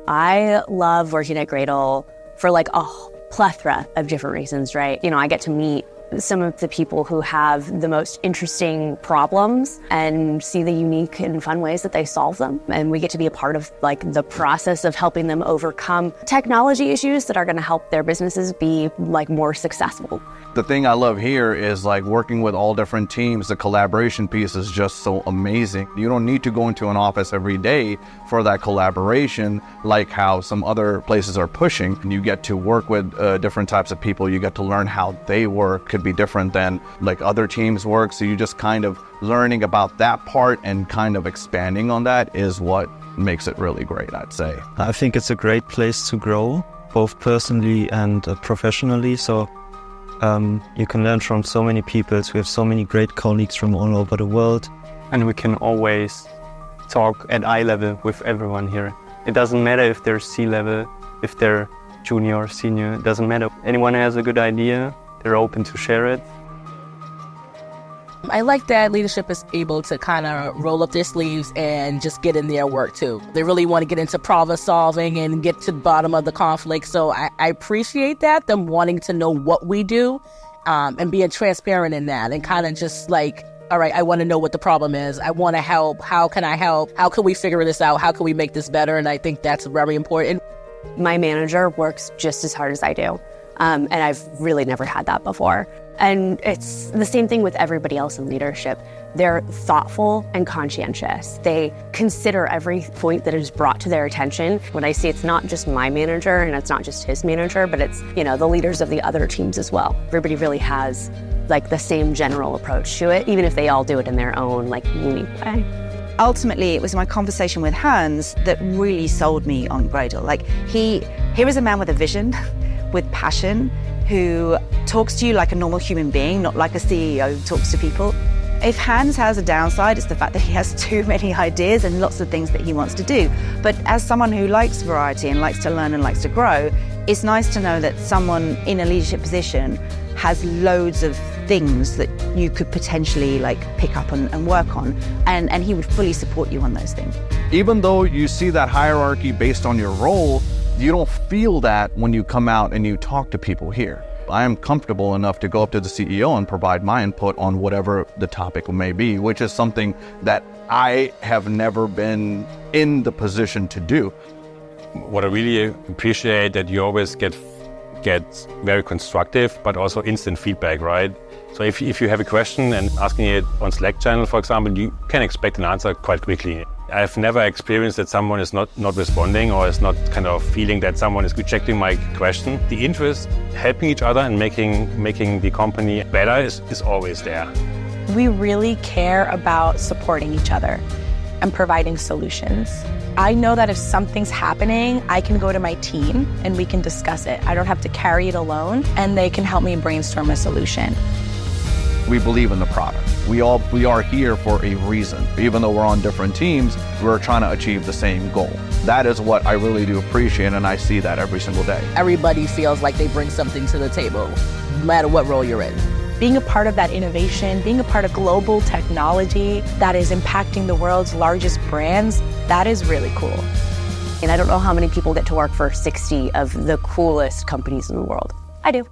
I love working at Gradle for like a plethora of different reasons, right? I get to meet some of the people who have the most interesting problems and see the unique and fun ways that they solve them. And we get to be a part of like the process of helping them overcome technology issues that are going to help their businesses be like more successful. The thing I love here is like working with all different teams. The collaboration piece is just so amazing. You don't need to go into an office every day for that collaboration like how some other places are pushing. And you get to work with different types of people. You get to learn how they work. Could be different than like other teams work. So you just kind of learning about that part and kind of expanding on that is what makes it really great, I'd say. I think it's a great place to grow, both personally and professionally. So you can learn from so many people. We have so many great colleagues from all over the world. And we can always talk at eye level with everyone here. It doesn't matter if they're C-level, if they're junior or senior, it doesn't matter. Anyone has a good idea, they're open to share it. I like that leadership is able to kind of roll up their sleeves and just get in their work too. They really want to get into problem solving and get to the bottom of the conflict. So I appreciate that, them wanting to know what we do and being transparent in that and kind of just like, all right, I want to know what the problem is. I want to help. How can I help? How can we figure this out? How can we make this better? And I think that's very important. My manager works just as hard as I do. And I've really never had that before. And it's the same thing with everybody else in leadership. They're thoughtful and conscientious. They consider every point that is brought to their attention. When I say it's not just my manager and it's not just his manager, but it's, the leaders of the other teams as well. Everybody really has like the same general approach to it, even if they all do it in their own like unique way. Ultimately, it was my conversation with Hans that really sold me on Gradle. Like here is a man with a vision, with passion, who talks to you like a normal human being, not like a CEO who talks to people. If Hans has a downside, it's the fact that he has too many ideas and lots of things that he wants to do. But as someone who likes variety and likes to learn and likes to grow, it's nice to know that someone in a leadership position has loads of things that you could potentially like pick up and work on, and he would fully support you on those things. Even though you see that hierarchy based on your role, you don't feel that when you come out and you talk to people here. I am comfortable enough to go up to the CEO and provide my input on whatever the topic may be, which is something that I have never been in the position to do. What I really appreciate that you always get very constructive, but also instant feedback, right? So if you have a question and asking it on Slack channel, for example, you can expect an answer quite quickly. I've never experienced that someone is not responding or is not kind of feeling that someone is rejecting my question. The interest, helping each other and making the company better is always there. We really care about supporting each other and providing solutions. I know that if something's happening, I can go to my team and we can discuss it. I don't have to carry it alone, and they can help me brainstorm a solution. We believe in the product. We are here for a reason. Even though we're on different teams, we're trying to achieve the same goal. That is what I really do appreciate, and I see that every single day. Everybody feels like they bring something to the table, no matter what role you're in. Being a part of that innovation, being a part of global technology that is impacting the world's largest brands, that is really cool. And I don't know how many people get to work for 60 of the coolest companies in the world. I do.